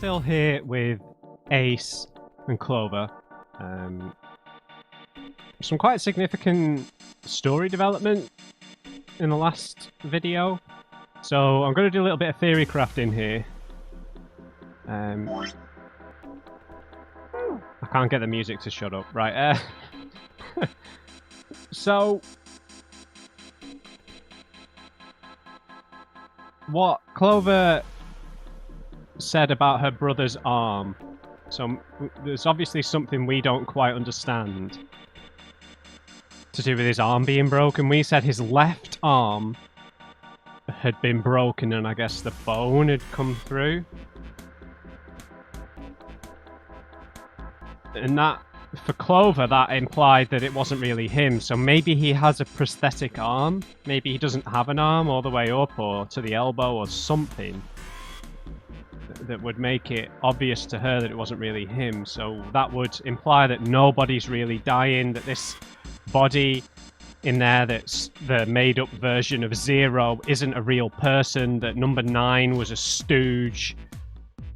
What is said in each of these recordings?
still here with Ace and Clover. Some quite significant story development in the last video. So I'm going to do a little bit of theory crafting here. I can't get the music to shut up. Right. So what Clover said about her brother's arm. So there's obviously something we don't quite understand to do with his arm being broken. We said his left arm had been broken and I guess the bone had come through. And that, for Clover, that implied that it wasn't really him. So maybe he has a prosthetic arm. Maybe he doesn't have an arm all the way up or to the elbow or something that would make it obvious to her that it wasn't really him. So that would imply that nobody's really dying, that this body in there that's the made-up version of Zero isn't a real person, that number 9 was a stooge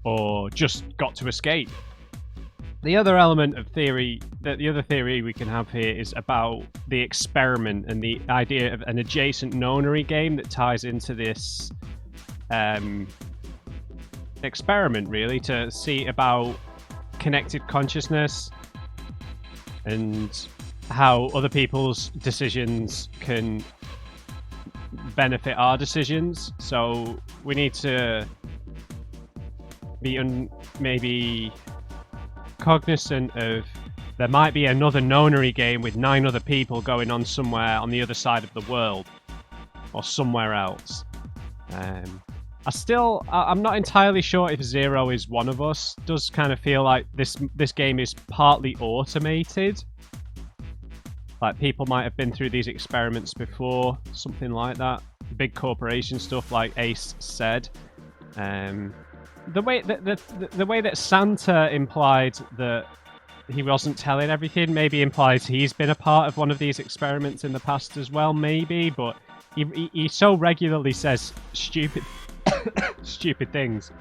or just got to escape. The other element of theory, the other theory we can have here is about the experiment and the idea of an adjacent Nonary game that ties into this experiment, really, to see about connected consciousness and how other people's decisions can benefit our decisions. So we need to be maybe cognizant of there might be another Nonary game with 9 other people going on somewhere on the other side of the world or somewhere else. I'm not entirely sure if Zero is one of us. It does kind of feel like this game is partly automated. Like people might have been through these experiments before, something like that. Big corporation stuff, like Ace said. The way that Santa implied that he wasn't telling everything maybe implies he's been a part of one of these experiments in the past as well, maybe. But he so regularly says stupid things.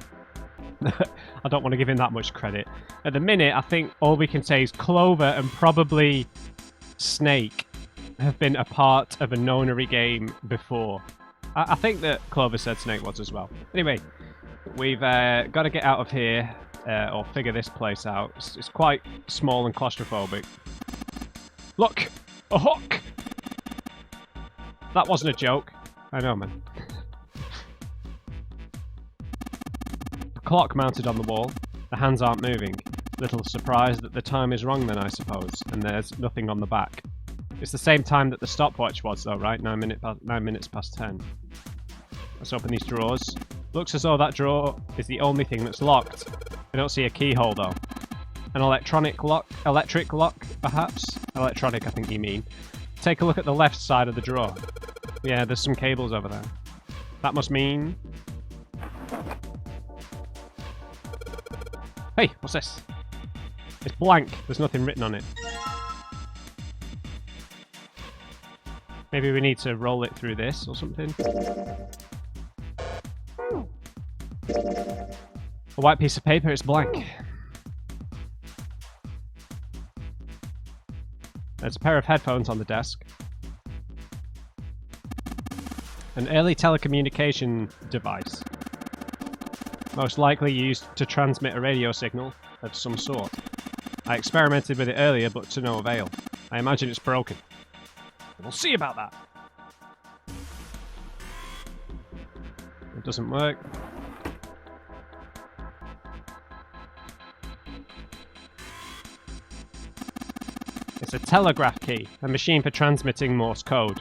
I don't want to give him that much credit. At the minute, I think all we can say is Clover and probably Snake have been a part of a Nonary game before. I think that Clover said Snake was as well. Anyway, we've got to get out of here or figure this place out. It's quite small and claustrophobic. Look! A hook! That wasn't a joke. I know, man. A clock mounted on the wall. The hands aren't moving. Little surprised that the time is wrong then, I suppose, and there's nothing on the back. It's the same time that the stopwatch was though, right? 9 minutes past 10. Let's open these drawers. Looks as though that drawer is the only thing that's locked. I don't see a keyhole though. An electric lock, perhaps? Electronic, I think you mean. Take a look at the left side of the drawer. Yeah, there's some cables over there. That must mean... Hey, what's this? It's blank. There's nothing written on it. Maybe we need to roll it through this or something. A white piece of paper, it's blank. There's a pair of headphones on the desk. An early telecommunication device. Most likely used to transmit a radio signal of some sort. I experimented with it earlier, but to no avail. I imagine it's broken. We'll see about that. It doesn't work. It's a telegraph key, a machine for transmitting Morse code.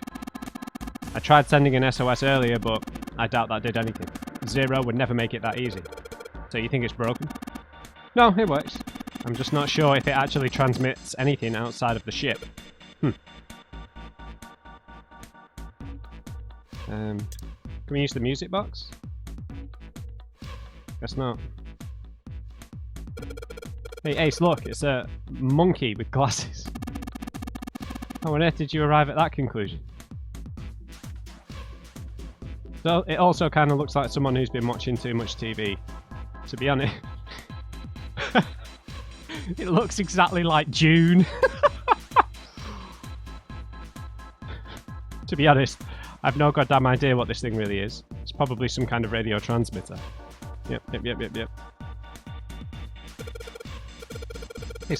I tried sending an SOS earlier, but I doubt that did anything. Zero would never make it that easy. So you think it's broken? No, it works. I'm just not sure if it actually transmits anything outside of the ship. Can we use the music box? Guess not. Hey Ace, look, it's a monkey with glasses. How on earth did you arrive at that conclusion? So it also kind of looks like someone who's been watching too much TV. To be honest, It looks exactly like June. To be honest, I've no goddamn idea what this thing really is. It's probably some kind of radio transmitter. Yep.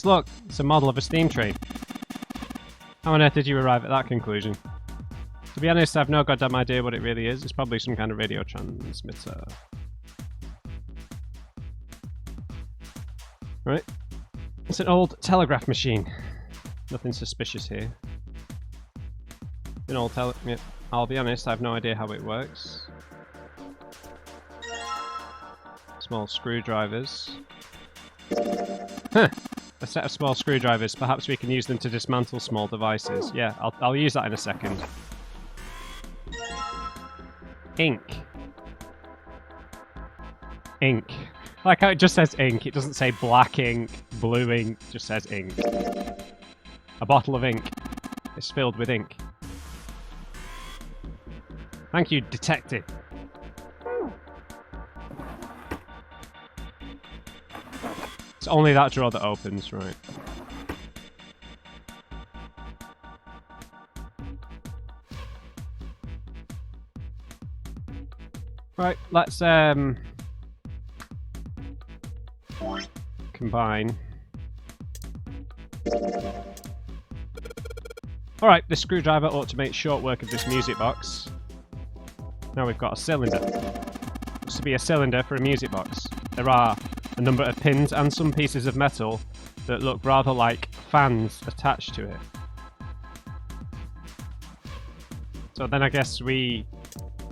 Look, it's a model of a steam train. How on earth did you arrive at that conclusion? To be honest, I've no goddamn idea what it really is. It's probably some kind of radio transmitter. Right. It's an old telegraph machine. Nothing suspicious here. An old yeah. I'll be honest, I have no idea how it works. Small screwdrivers. Huh. A set of small screwdrivers. Perhaps we can use them to dismantle small devices. Yeah, I'll use that in a second. Ink. Ink. Like how it just says ink. It doesn't say black ink, blue ink. It just says ink. A bottle of ink. It's filled with ink. Thank you, detective. It's only that drawer that opens, right? Right, let's combine. Alright, this screwdriver ought to make short work of this music box. Now we've got a cylinder. Looks to be a cylinder for a music box. There are a number of pins and some pieces of metal that look rather like fans attached to it. So then I guess we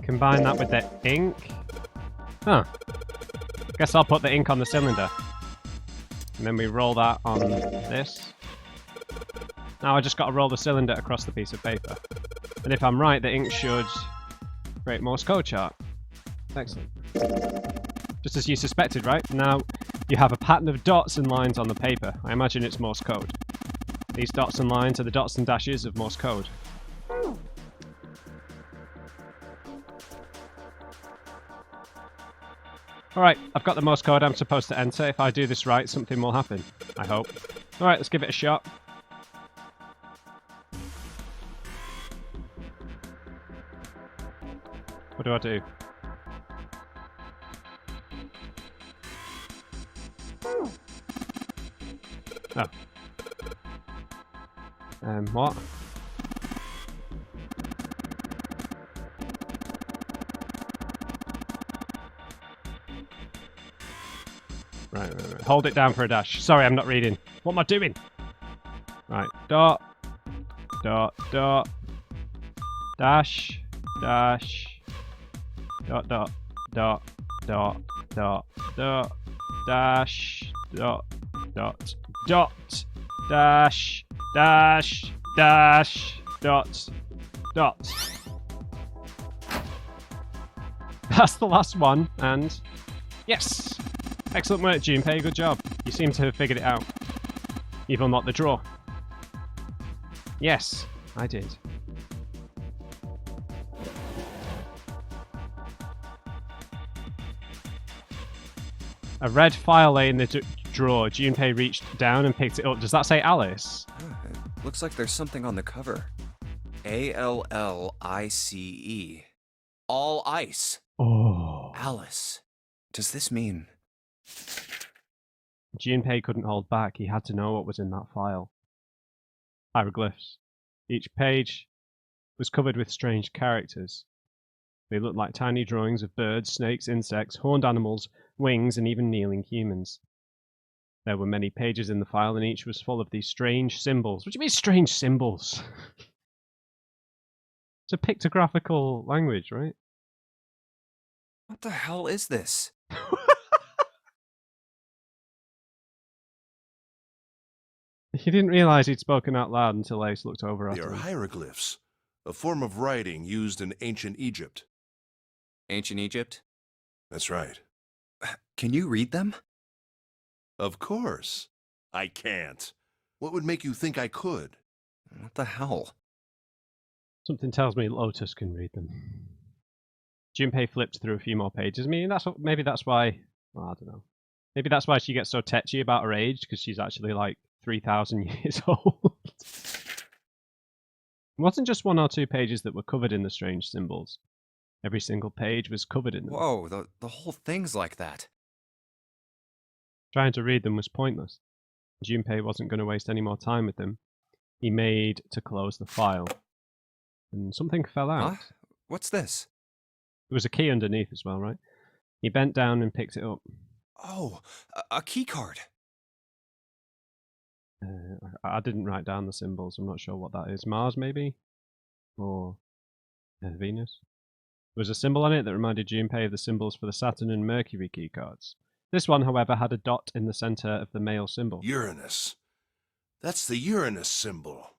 combine that with the ink. Huh. Guess I'll put the ink on the cylinder. And then we roll that on this. Now I just got to roll the cylinder across the piece of paper. And if I'm right, the ink should create Morse code chart. Excellent. Just as you suspected, right? Now you have a pattern of dots and lines on the paper. I imagine it's Morse code. These dots and lines are the dots and dashes of Morse code. Alright, I've got the Morse code I'm supposed to enter. If I do this right, something will happen. I hope. Alright, let's give it a shot. What do I do? Oh. What? Right. Hold it down for a dash. Sorry, I'm not reading. What am I doing? Right. Dot. Dot. Dot. Dash. Dash. Dot. Dot. Dot. Dot. Dot. Dot. Dash. Dot. Dot. Dot. Dash. Dash. Dash. Dot. Dot. That's the last one, and yes! Excellent work, Junpei. Good job. You seem to have figured it out. You've unlocked the drawer. Yes, I did. A red file lay in the drawer. Junpei reached down and picked it up. Does that say Alice? It looks like there's something on the cover. A-L-L-I-C-E. All ice. Oh. Alice. Does this mean... Junpei couldn't hold back. He had to know what was in that file. Hieroglyphs. Each page was covered with strange characters. They looked like tiny drawings of birds, snakes, insects, horned animals, wings, and even kneeling humans. There were many pages in the file, and each was full of these strange symbols. What do you mean, strange symbols? It's a pictographical language, right? What the hell is this? He didn't realize he'd spoken out loud until Ace looked over at They him. are hieroglyphs, a form of writing used in ancient Egypt. Ancient Egypt? That's right. Can you read them? Of course. I can't. What would make you think I could? What the hell? Something tells me Lotus can read them. Junpei flipped through a few more pages. I mean, maybe that's why. Well, I don't know. Maybe that's why she gets so tetchy about her age, because she's actually like 3,000 years old. It wasn't just 1 or 2 pages that were covered in the strange symbols. Every single page was covered in them. Whoa, the whole thing's like that. Trying to read them was pointless. Junpei wasn't going to waste any more time with them. He made to close the file. And something fell out. Huh? What's this? There was a key underneath as well, right? He bent down and picked it up. Oh, a key card. I didn't write down the symbols. I'm not sure what that is. Mars, maybe? Or Venus? There was a symbol on it that reminded Junpei of the symbols for the Saturn and Mercury keycards. This one, however, had a dot in the center of the male symbol. Uranus. That's the Uranus symbol.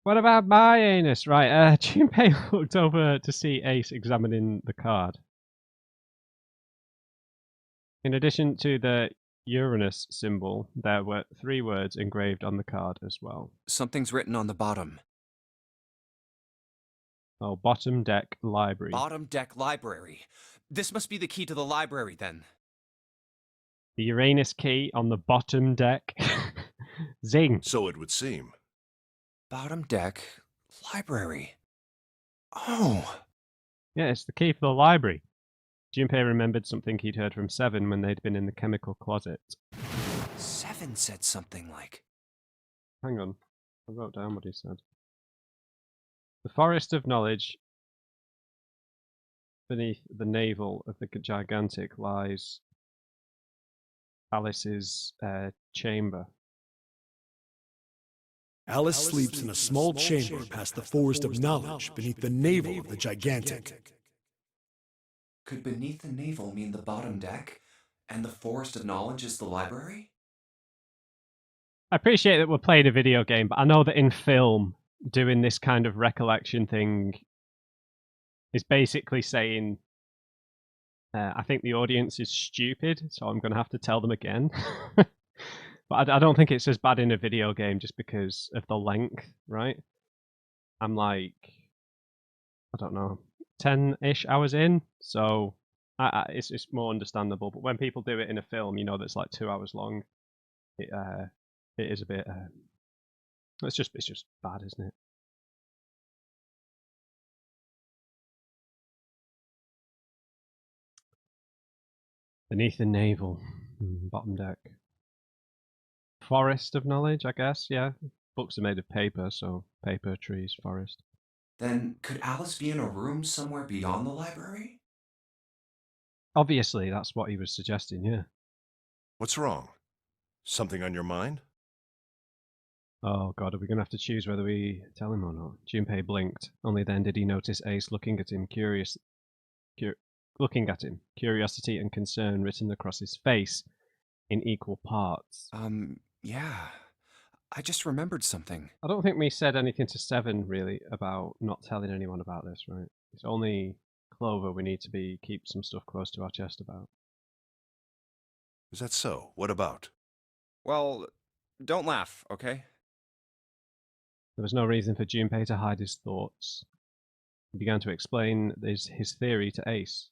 What about my anus? Right, Junpei looked over to see Ace examining the card. In addition to the Uranus symbol, there were 3 words engraved on the card as well. Something's written on the bottom. Oh, bottom deck library. Bottom deck library. This must be the key to the library, then. The Uranus key on the bottom deck. Zing. So it would seem. Bottom deck library. Oh. Yeah, it's the key for the library. Junpei remembered something he'd heard from Seven when they'd been in the chemical closet. Seven said something like... Hang on. I wrote down what he said. The forest of knowledge beneath the navel of the gigantic lies Alice's chamber. Alice sleeps in a small chamber past the forest of knowledge beneath the navel of the gigantic. Could beneath the navel mean the bottom deck, and the forest of knowledge is the library? I appreciate that we're playing a video game, but I know that in film, doing this kind of recollection thing is basically saying, I think the audience is stupid, so I'm going to have to tell them again. But I don't think it's as bad in a video game just because of the length, right? I'm like, I don't know, 10-ish hours in, so it's more understandable. But when people do it in a film, you know, that's like 2 hours long, it is a bit. It's just bad, isn't it? Beneath the navel, bottom deck. Forest of knowledge, I guess, yeah. Books are made of paper, so paper, trees, forest. Then could Alice be in a room somewhere beyond the library? Obviously, that's what he was suggesting, yeah. What's wrong? Something on your mind? Oh god, are we going to have to choose whether we tell him or not? Junpei blinked. Only then did he notice Ace looking at him, curiosity and concern written across his face in equal parts. Yeah. I just remembered something. I don't think we said anything to Seven, really, about not telling anyone about this, right? It's only Clover we need to keep some stuff close to our chest about. Is that so? What about? Well, don't laugh, okay? There was no reason for Junpei to hide his thoughts. He began to explain his theory to Ace.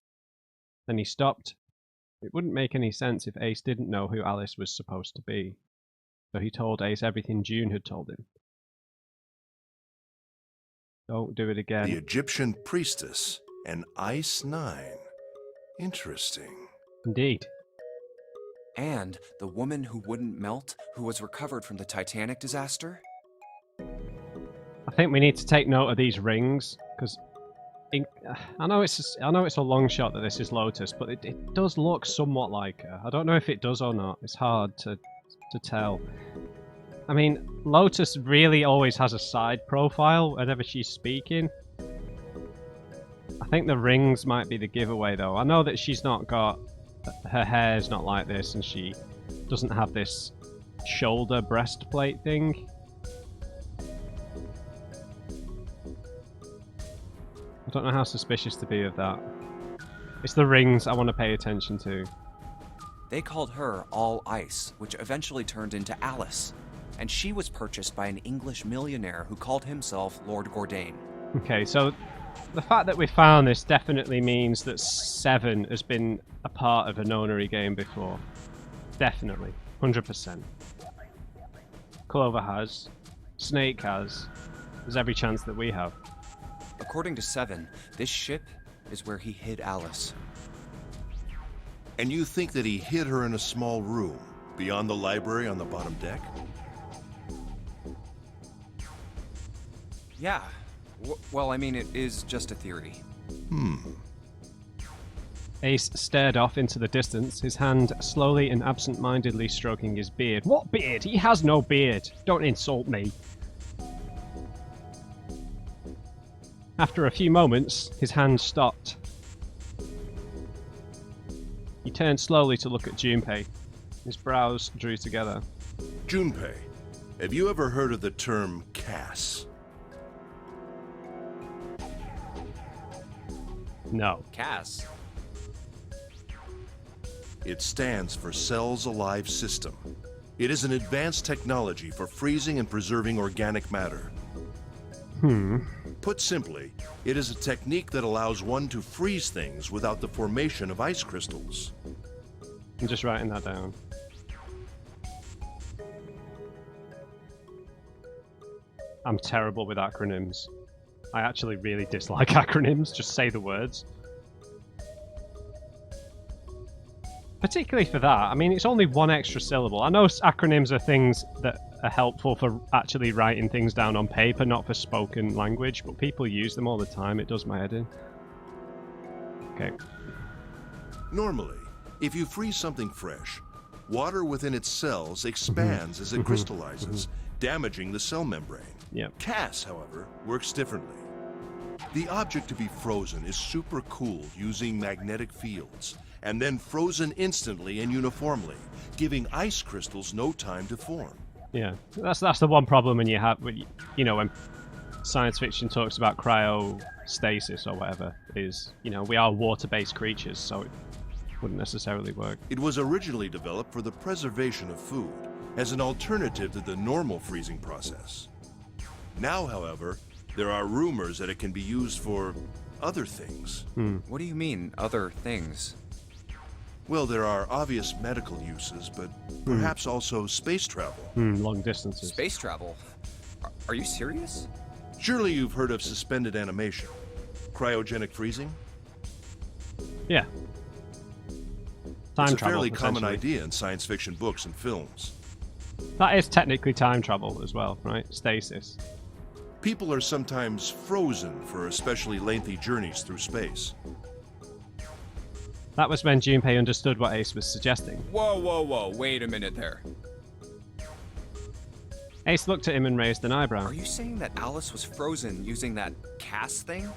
Then he stopped. It wouldn't make any sense if Ace didn't know who Alice was supposed to be. So he told Ace everything June had told him. Don't do it again. The Egyptian priestess and Ice 9. Interesting. Indeed. And the woman who wouldn't melt, who was recovered from the Titanic disaster? I think we need to take note of these rings, because I know it's a long shot that this is Lotus, but it does look somewhat like her. I don't know if it does or not. It's hard to tell. I mean, Lotus really always has a side profile whenever she's speaking. I think the rings might be the giveaway, though. I know that she's not got... Her hair's not like this, and she doesn't have this shoulder breastplate thing. I don't know how suspicious to be of that. It's the rings I want to pay attention to. They called her All Ice, which eventually turned into Alice. And she was purchased by an English millionaire who called himself Lord Gordain. Okay, so The fact that we found this definitely means that 7 has been a part of a Nonary game before. Definitely. 100%. Clover has. Snake has. There's every chance that we have. According to 7, this ship is where he hid Alice. And you think that he hid her in a small room, beyond the library on the bottom deck? Yeah. Well, I mean, it is just a theory. Ace stared off into the distance, his hand slowly and absent-mindedly stroking his beard. What beard? He has no beard! Don't insult me! After a few moments, his hand stopped. He turned slowly to look at Junpei. His brows drew together. Junpei, have you ever heard of the term CAS? No. Cass. It stands for Cells Alive System. It is an advanced technology for freezing and preserving organic matter. Put simply, it is a technique that allows one to freeze things without the formation of ice crystals. I'm just writing that down. I'm terrible with acronyms. I actually really dislike acronyms. Just say the words. Particularly for that. I mean, it's only one extra syllable. I know acronyms are things that are helpful for actually writing things down on paper, not for spoken language, but people use them all the time. It does my head in. Okay. Normally, if you freeze something fresh, water within its cells expands as it crystallizes, damaging the cell membrane. Yep. CAS, however, works differently. The object to be frozen is supercooled using magnetic fields, and then frozen instantly and uniformly, giving ice crystals no time to form. Yeah, that's the one problem when you have, you know, when science fiction talks about cryostasis or whatever, is, you know, we are water-based creatures, so it wouldn't necessarily work. It was originally developed for the preservation of food, as an alternative to the normal freezing process. Now, however, there are rumors that it can be used for other things. What do you mean, other things? Well, there are obvious medical uses, but perhaps also space travel. Long distances. Space travel? Are you serious? Surely you've heard of suspended animation. Cryogenic freezing? Yeah. Time It's a travel, fairly common essentially. idea in science fiction books and films. That is technically time travel as well, right? Stasis. People are sometimes frozen for especially lengthy journeys through space. That was when Junpei understood what Ace was suggesting. Whoa, wait a minute there. Ace looked at him and raised an eyebrow. Are you saying that Alice was frozen using that CAS thing?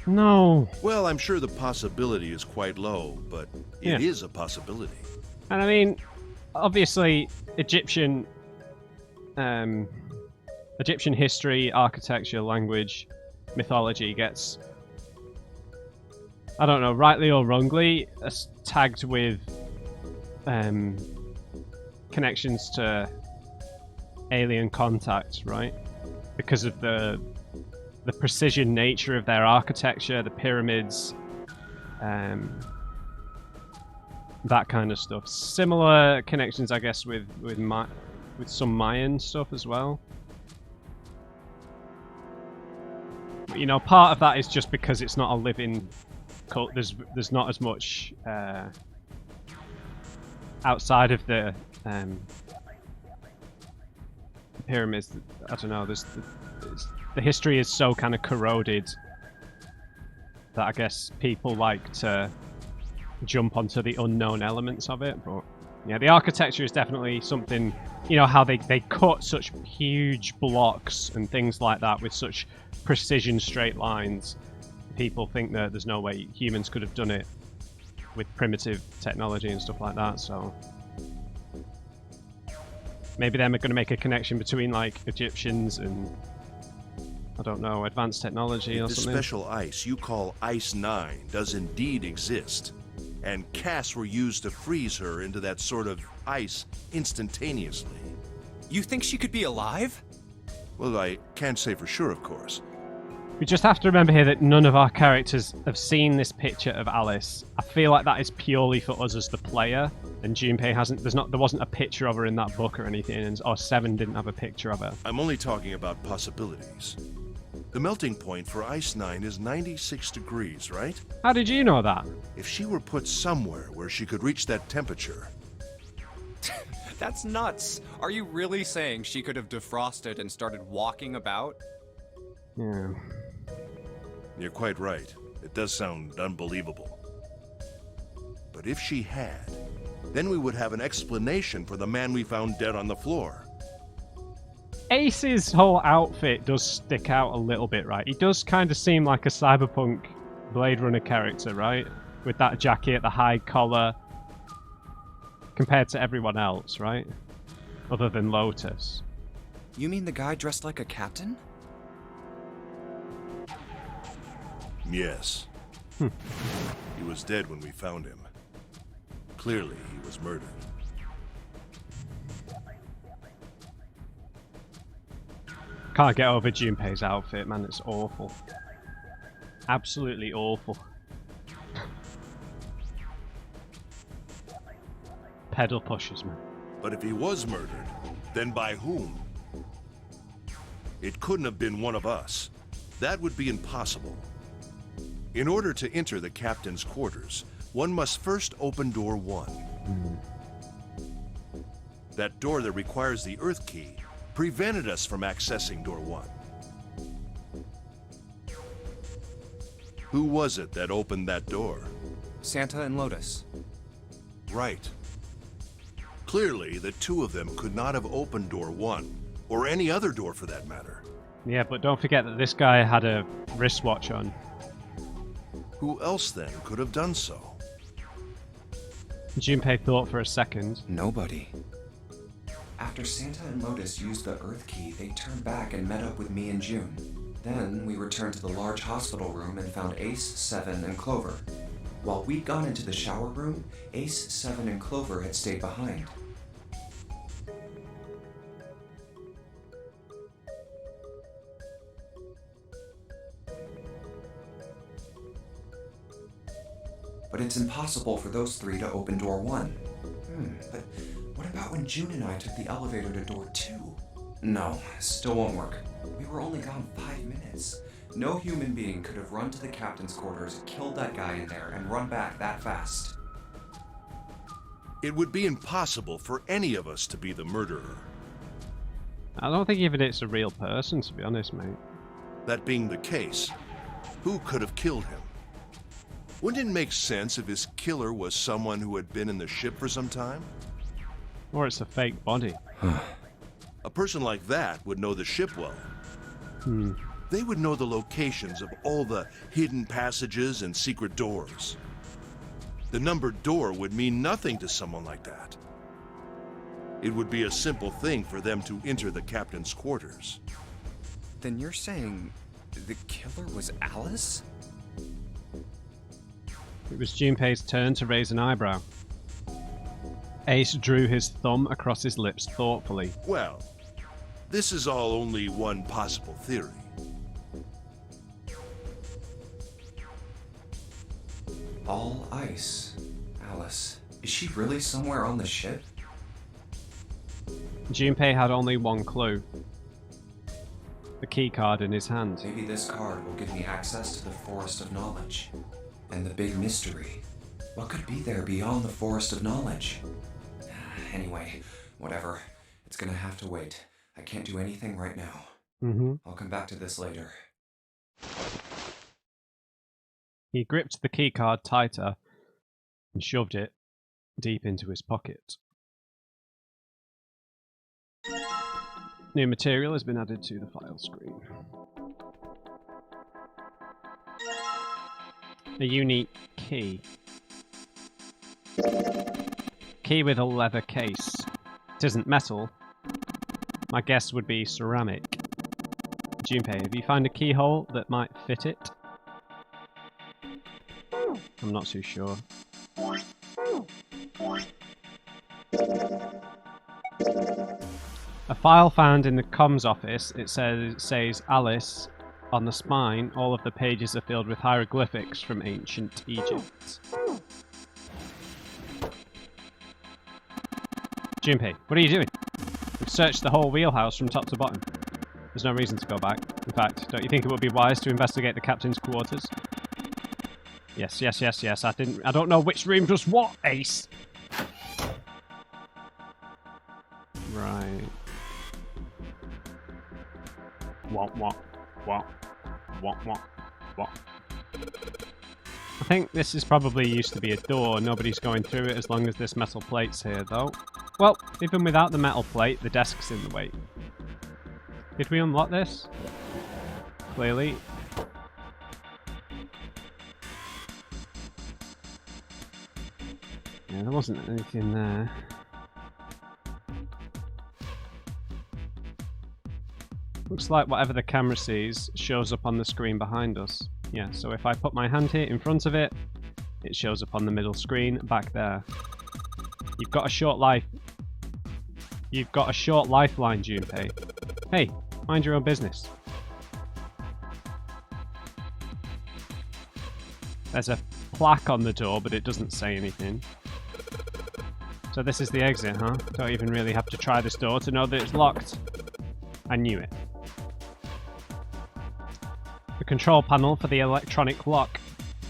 No. Well, I'm sure the possibility is quite low, but it is a possibility. And I mean, obviously, Egyptian history, architecture, language, mythology gets, I don't know, rightly or wrongly, tagged with connections to alien contact, right? Because of the precision nature of their architecture, the pyramids, that kind of stuff. Similar connections, I guess, with some Mayan stuff as well. But, you know, part of that is just because it's not a living cult. There's not as much outside of the pyramids. I don't know. The history is so kind of corroded that I guess people like to jump onto the unknown elements of it. But yeah, the architecture is definitely something, you know, how they cut such huge blocks and things like that with such precision straight lines. People think that there's no way humans could have done it with primitive technology and stuff like that, so maybe they're going to make a connection between like Egyptians and, I don't know, advanced technology or The something. special ice you call Ice 9 does indeed exist, and CAS were used to freeze her into that sort of ice instantaneously. You think she could be alive? Well, I can't say for sure, of course. We just have to remember here that none of our characters have seen this picture of Alice. I feel like that is purely for us as the player, and Junpei hasn't. There wasn't a picture of her in that book or anything, or Seven didn't have a picture of her. I'm only talking about possibilities. The melting point for Ice 9 is 96 degrees, right? How did you know that? If she were put somewhere where she could reach that temperature... That's nuts. Are you really saying she could have defrosted and started walking about? Yeah. You're quite right. It does sound unbelievable. But if she had, then we would have an explanation for the man we found dead on the floor. Ace's whole outfit does stick out a little bit, right? He does kind of seem like a cyberpunk Blade Runner character, right? With that jacket, the high collar, compared to everyone else, right? Other than Lotus. You mean the guy dressed like a captain? Yes. He was dead when we found him. Clearly, he was murdered. Can't get over Junpei's outfit, man. It's awful. Absolutely awful. Pedal pushers, man. But if he was murdered, then by whom? It couldn't have been one of us. That would be impossible. In order to enter the captain's quarters, one must first open door 1. That door that requires the Earth key prevented us from accessing door 1. Who was it that opened that door? Santa and Lotus. Right. Clearly, the two of them could not have opened door 1, or any other door for that matter. Yeah, but don't forget that this guy had a wristwatch on. Who else then could have done so? Junpei thought for a second. Nobody. After Santa and Lotus used the Earth key, they turned back and met up with me and June. Then we returned to the large hospital room and found Ace, Seven, and Clover. While we'd gone into the shower room, Ace, Seven, and Clover had stayed behind. But it's impossible for those three to open door 1. But what about when June and I took the elevator to door 2? No, still won't work. We were only gone 5 minutes. No human being could have run to the captain's quarters, killed that guy in there, and run back that fast. It would be impossible for any of us to be the murderer. I don't think even it's a real person, to be honest, mate. That being the case, who could have killed him? Wouldn't it make sense if his killer was someone who had been in the ship for some time? Or it's a fake body. A person like that would know the ship well. They would know the locations of all the hidden passages and secret doors. The numbered door would mean nothing to someone like that. It would be a simple thing for them to enter the captain's quarters. Then you're saying the killer was Alice? It was Junpei's turn to raise an eyebrow. Ace drew his thumb across his lips thoughtfully. Well, this is all only one possible theory. All ice. Alice, is she really somewhere on the ship? Junpei had only one clue. The key card in his hand. Maybe this card will give me access to the Forest of Knowledge. And the big mystery. What could be there beyond the Forest of Knowledge? Anyway, whatever. It's gonna have to wait. I can't do anything right now. I'll come back to this later. He gripped the key card tighter and shoved it deep into his pocket. New material has been added to the file screen. A unique key. Key with a leather case. It isn't metal. My guess would be ceramic. Junpei, have you found a keyhole that might fit it? I'm not too sure. A file found in the comms office. It says Alice On the spine, all of the pages are filled with hieroglyphics from ancient Egypt. Junpei, what are you doing? We've searched the whole wheelhouse from top to bottom. There's no reason to go back. In fact, don't you think it would be wise to investigate the captain's quarters? Yes. I don't know which room does what, Ace. Right. What? I think this is probably used to be a door. Nobody's going through it as long as this metal plate's here, though. Well, even without the metal plate, the desk's in the way. Did we unlock this? Clearly. Yeah, there wasn't anything there. Looks like whatever the camera sees shows up on the screen behind us. Yeah, so if I put my hand here in front of it, it shows up on the middle screen back there. You've got a short life. You've got a short lifeline, Junpei. Hey, mind your own business. There's a plaque on the door, but it doesn't say anything. So this is the exit, huh? Don't even really have to try this door to know that it's locked. I knew it. The control panel for the electronic lock.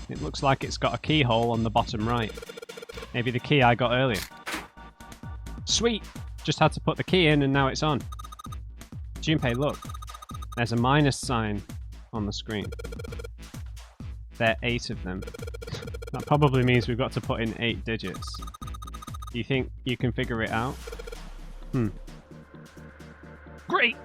It looks like it's got a keyhole on the bottom right. Maybe the key I got earlier. Sweet! Just had to put the key in and now it's on. Junpei, look. There's a minus sign on the screen. There are 8 of them. That probably means we've got to put in 8 digits. Do you think you can figure it out? Great!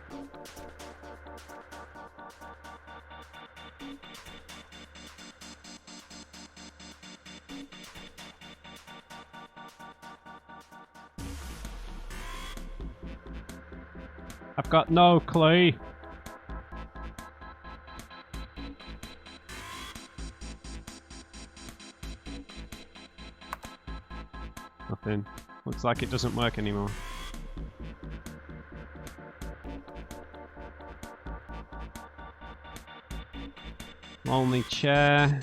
I've got no clue. Nothing. Looks like it doesn't work anymore. Lonely chair.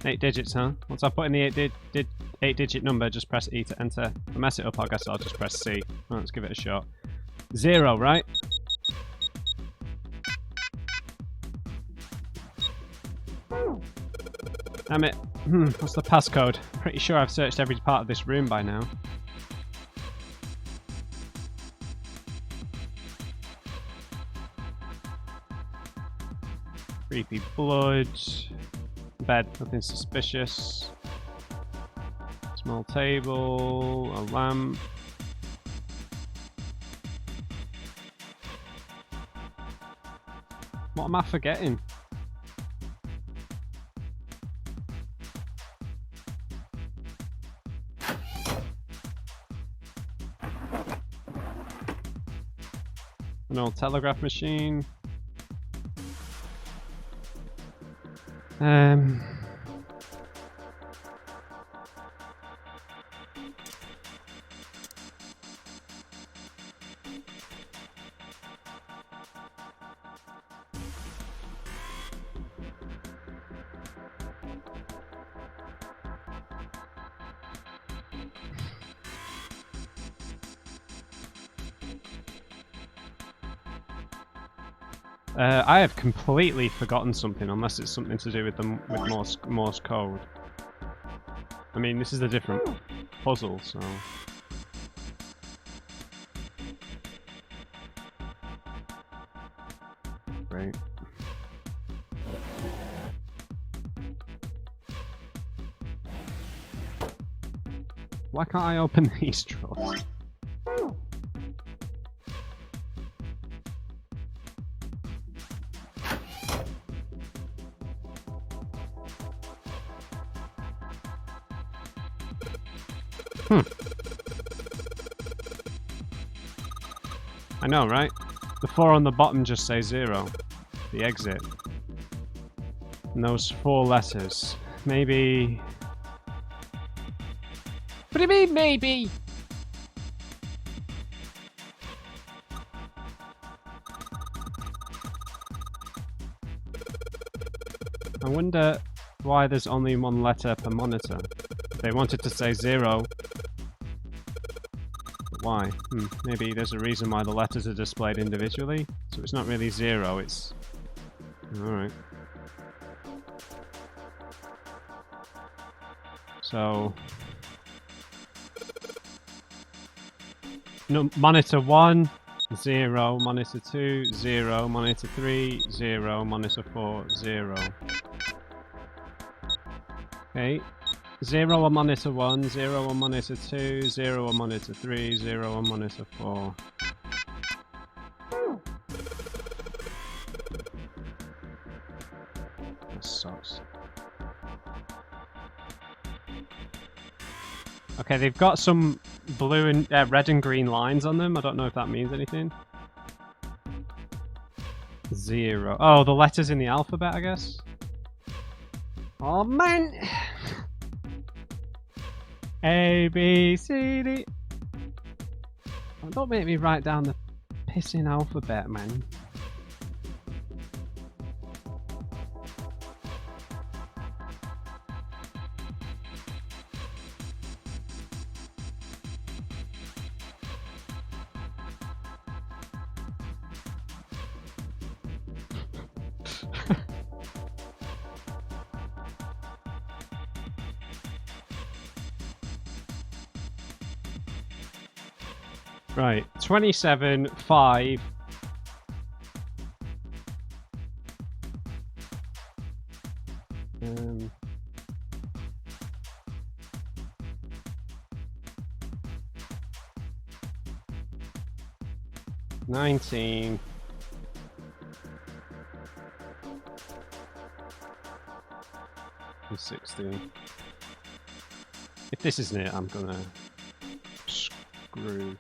8 digits, huh? Once I put in the 8-digit number, just press E to enter. If I mess it up, I guess I'll just press C. Well, let's give it a shot. 0, right? Damn it. What's the passcode? Pretty sure I've searched every part of this room by now. Creepy blood. Bed, nothing suspicious. Small table, a lamp. What am I forgetting? An old telegraph machine. I have completely forgotten something, unless it's something to do with Morse code. I mean, this is a different puzzle, so... Great. Why can't I open these drawers? I know, right? The 4 on the bottom just say 0. The exit. And those 4 letters. Maybe... What do you mean, maybe? I wonder why there's only one letter per monitor. If they wanted to say 0. But why? Maybe there's a reason why the letters are displayed individually. So it's not really 0, it's... Alright. So... No, monitor 1, 0, monitor 2, 0, monitor 3, 0, monitor 4, 0. Okay. 0 on monitor 1, 0 on monitor 2, 0 on monitor 3, 0 on monitor 4. That sucks. Okay, they've got some blue and red and green lines on them. I don't know if that means anything. 0. Oh, the letters in the alphabet, I guess. Oh man! A, B, C, D. Oh, don't make me write down the pissing alphabet, man. Right, 27, 5. $19. And 16. If this isn't it, I'm gonna screw.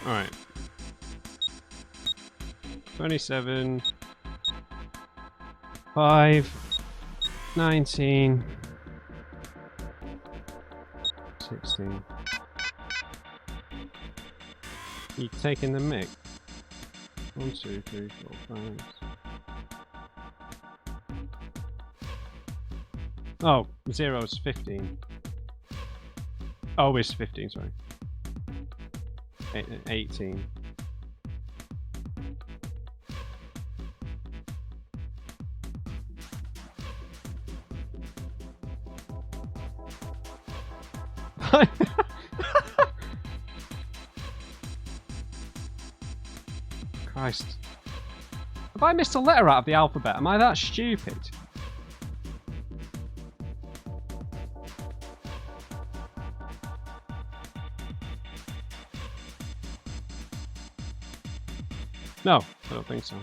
Alright. 27, 5, 19, 16. You taking the mic? 1, 2, 3, 4, 5. Oh, 0 is 15. Oh, it's 15, sorry. 18. Christ. Have I missed a letter out of the alphabet? Am I that stupid? No, I don't think so.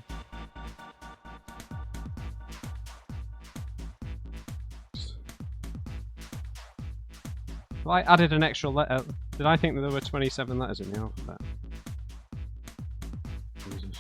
Well, I added an extra letter. Did I think that there were 27 letters in the alphabet? Jesus.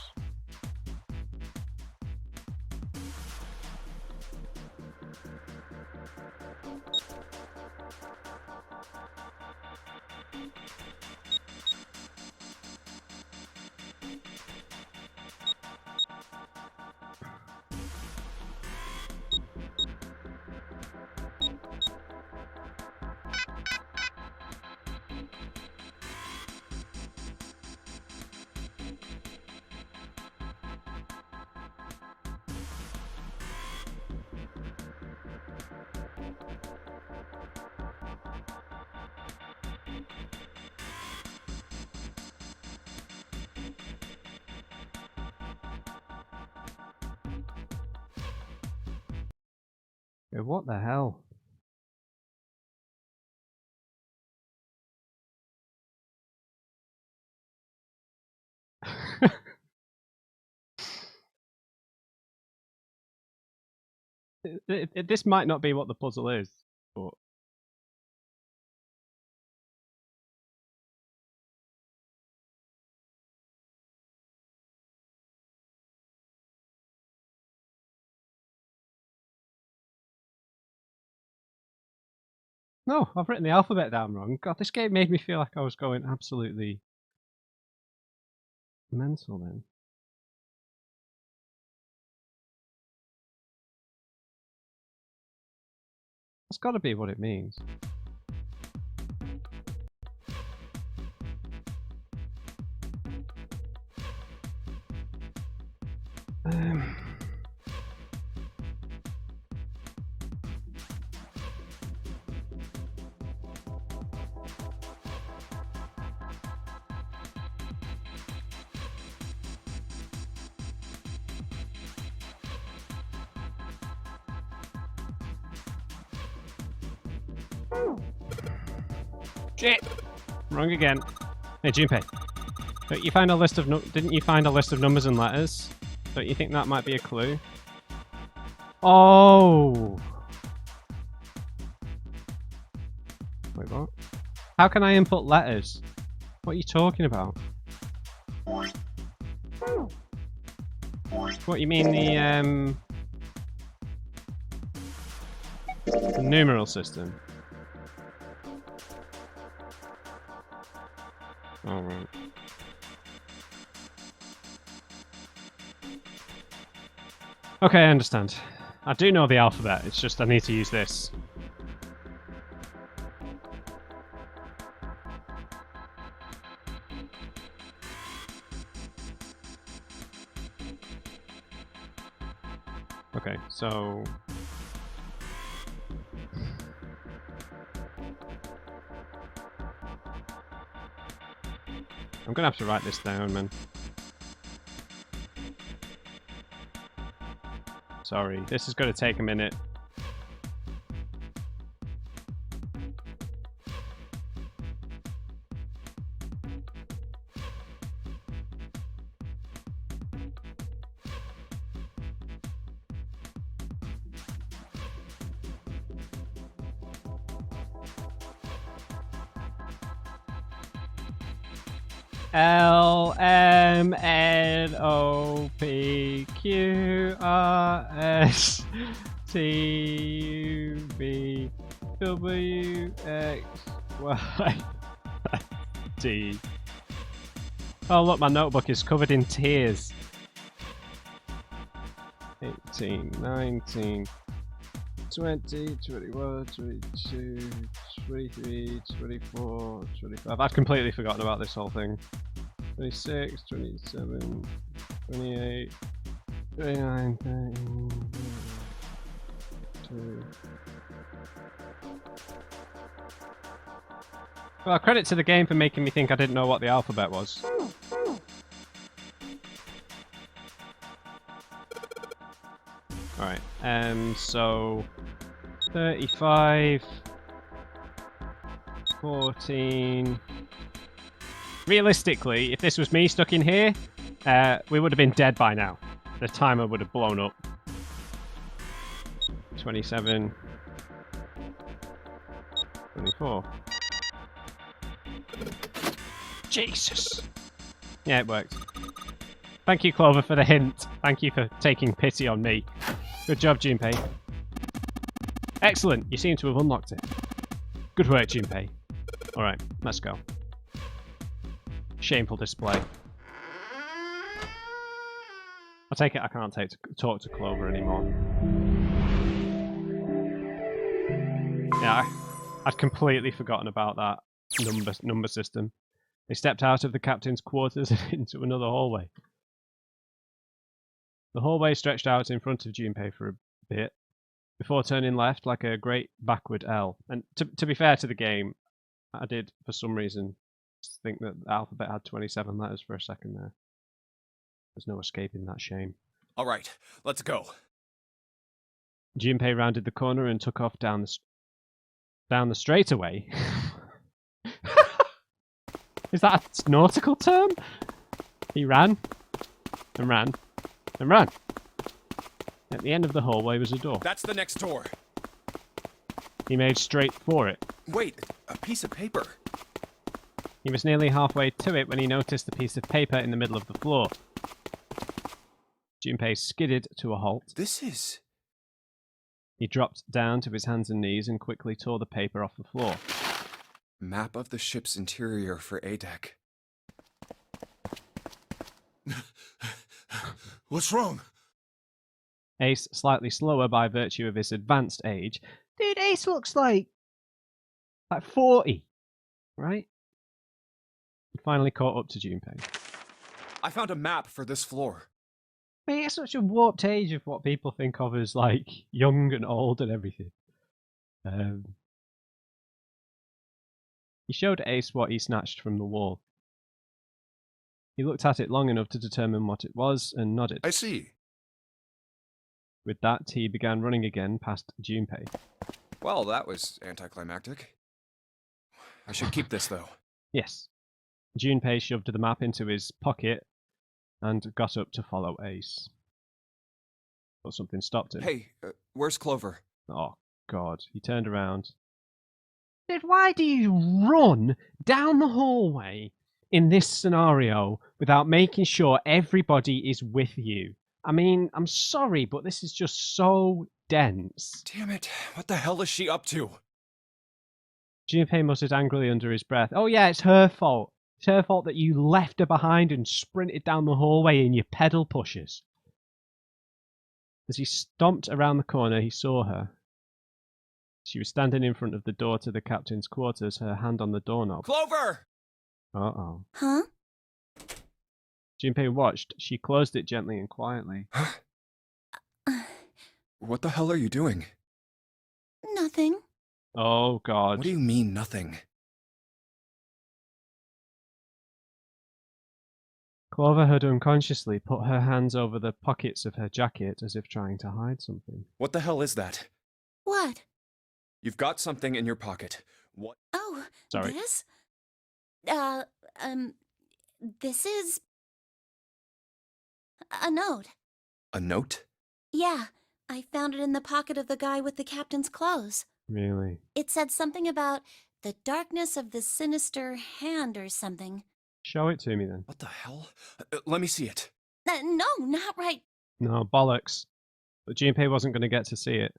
Yeah, what the hell? This might not be what the puzzle is, but No, I've written the alphabet down wrong. God, this game made me feel like I was going absolutely mental then. That's got to be what it means. Shit! Wrong again. Hey, Junpei. Don't you find a list of didn't you find a list of numbers and letters? Don't you think that might be a clue? Oh! Wait, what? How can I input letters? What are you talking about? What, you mean the numeral system? Alright. Okay, I understand. I do know the alphabet, it's just I need to use this. Okay, so... I'm gonna have to write this down, man. Sorry, this is gonna take a minute. L M N O P Q R S T U V W X Y D. Oh look, my notebook is covered in tears. 18, 19, 20, 21, 22, 23, 24, 25. I've completely forgotten about this whole thing. 26, 27, 28, 29, 30, 32. Well, credit to the game for making me think I didn't know what the alphabet was. Alright, so 35, 14. Realistically, if this was me stuck in here, we would have been dead by now. The timer would have blown up. 27, 24. Jesus! Yeah, it worked. Thank you, Clover, for the hint. Thank you for taking pity on me. Good job, Junpei. Excellent, you seem to have unlocked it. Good work, Junpei. Alright, let's go. Shameful display. I take it I can't talk to Clover anymore. Yeah, I'd completely forgotten about that number system. They stepped out of the captain's quarters and into another hallway. The hallway stretched out in front of Junpei for a bit, before turning left like a great backward L. And to be fair to the game, I did, for some reason, think that the alphabet had 27 letters for a second there. There's no escaping that shame. All right, let's go. Junpei rounded the corner and took off down the straightaway. Is that a nautical term? He ran and ran and ran. At the end of the hallway was a door. That's the next door. He made straight for it. Wait, a piece of paper. He was nearly halfway to it when he noticed the piece of paper in the middle of the floor. Junpei skidded to a halt. This is He dropped down to his hands and knees and quickly tore the paper off the floor. Map of the ship's interior for A-Deck. What's wrong? Ace, slightly slower by virtue of his advanced age. Dude, Ace looks like 40, right? He finally caught up to Junpei. I found a map for this floor. I mean, it's such a warped age of what people think of as like young and old and everything. He showed Ace what he snatched from the wall. He looked at it long enough to determine what it was and nodded. I see. With that, he began running again past Junpei. Well, that was anticlimactic. I should keep this, though. Yes. Junpei shoved the map into his pocket and got up to follow Ace. But something stopped him. Hey, where's Clover? Oh, God. He turned around. Dude, why do you run down the hallway in this scenario without making sure everybody is with you? I mean, I'm sorry, but this is just so dense. Damn it, what the hell is she up to? Junpei muttered angrily under his breath. Oh yeah, it's her fault. It's her fault that you left her behind and sprinted down the hallway in your pedal pushers. As he stomped around the corner, he saw her. She was standing in front of the door to the captain's quarters, her hand on the doorknob. Clover! Uh-oh. Huh? Junpei watched. She closed it gently and quietly. What the hell are you doing? Nothing. Oh, God. What do you mean, nothing? Clover had unconsciously put her hands over the pockets of her jacket as if trying to hide something. What the hell is that? What? You've got something in your pocket. What? Oh, Sorry. this? This is a note. A note? Yeah, I found it in the pocket of the guy with the captain's clothes. Really? It said something about the darkness of the sinister hand or something. Show it to me then. What the hell? Let me see it. No, not right. No, bollocks. But Junpei wasn't going to get to see it.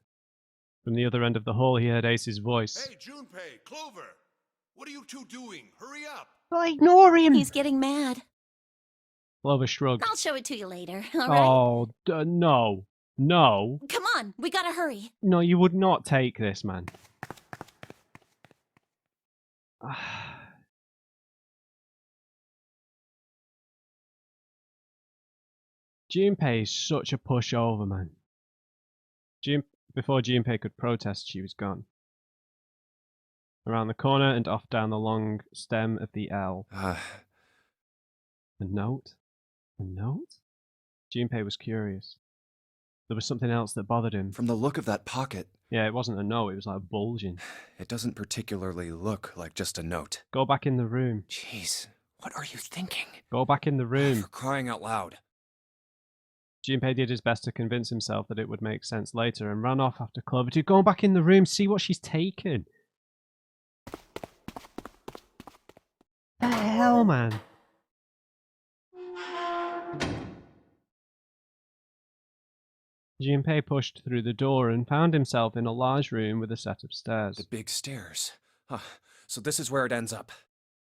From the other end of the hall, he heard Ace's voice. Hey, Junpei, Clover! What are you two doing? Hurry up! Well, ignore him! He's getting mad. Clover shrugged. I'll show it to you later, all right? Oh, no. No. Come on, we gotta hurry. No, you would not take this, man. Junpei is such a pushover, man. Before Junpei could protest, she was gone. Around the corner and off down the long stem of the L. A note? A note? Junpei was curious. There was something else that bothered him. From the look of that pocket, Yeah, it wasn't a note, it was like bulging. it doesn't particularly look like just a note. Go back in the room. Jeez, what are you thinking? Go back in the room. For crying out loud. Junpei did his best to convince himself that it would make sense later and ran off after Clover to go back in the room, see what she's taken. The hell, man? Junpei pushed through the door and found himself in a large room with a set of stairs. The big stairs. Huh. So this is where it ends up.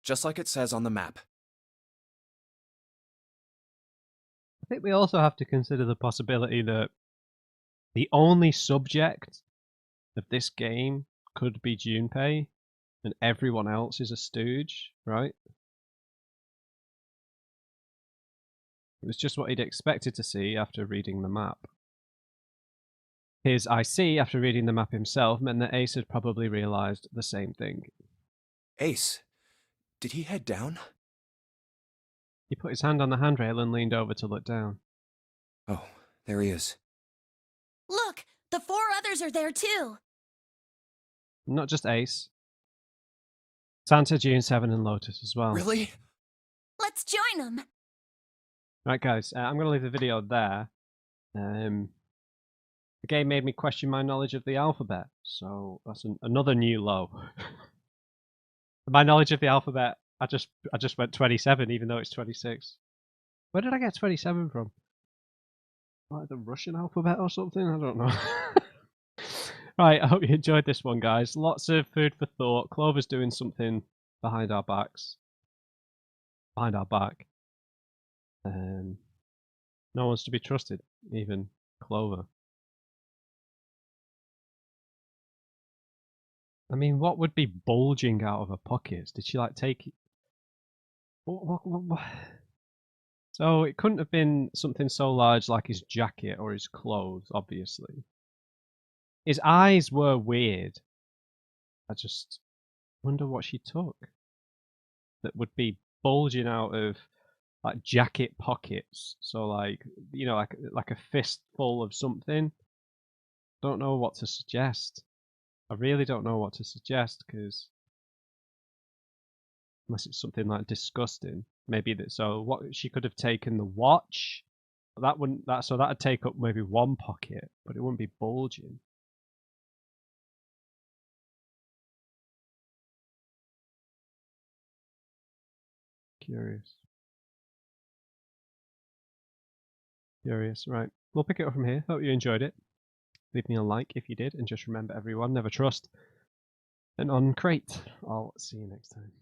Just like it says on the map. I think we also have to consider the possibility that the only subject of this game could be Junpei and everyone else is a stooge, right? It was just what he'd expected to see after reading the map. His I see after reading the map himself meant that Ace had probably realised the same thing. Ace, did he head down? He put his hand on the handrail and leaned over to look down. Oh, there he is. Look, the 4 others are there too. Not just Ace. Santa, June, Seven, and Lotus as well. Really? Let's join them. Right, guys, I'm going to leave the video there. The game made me question my knowledge of the alphabet, so that's another new low. My knowledge of the alphabet, I just went 27, even though it's 26. Where did I get 27 from? Like the Russian alphabet or something? I don't know. Right, I hope you enjoyed this one, guys. Lots of food for thought. Clover's doing something behind our backs. Behind our back. No one's to be trusted, even Clover. I mean, what would be bulging out of her pockets? Did she like take it? What? So it couldn't have been something so large like his jacket or his clothes, obviously. His eyes were weird. I just wonder what she took that would be bulging out of like jacket pockets. So like, you know, like a fistful of something. Don't know what to suggest. I really don't know what to suggest because unless it's something like disgusting, maybe that. So what she could have taken the watch. That wouldn't so that'd take up maybe one pocket, but it wouldn't be bulging. Curious. Right. We'll pick it up from here. Hope you enjoyed it. Leave me a like if you did, and just remember, everyone, never trust an on crate. I'll see you next time.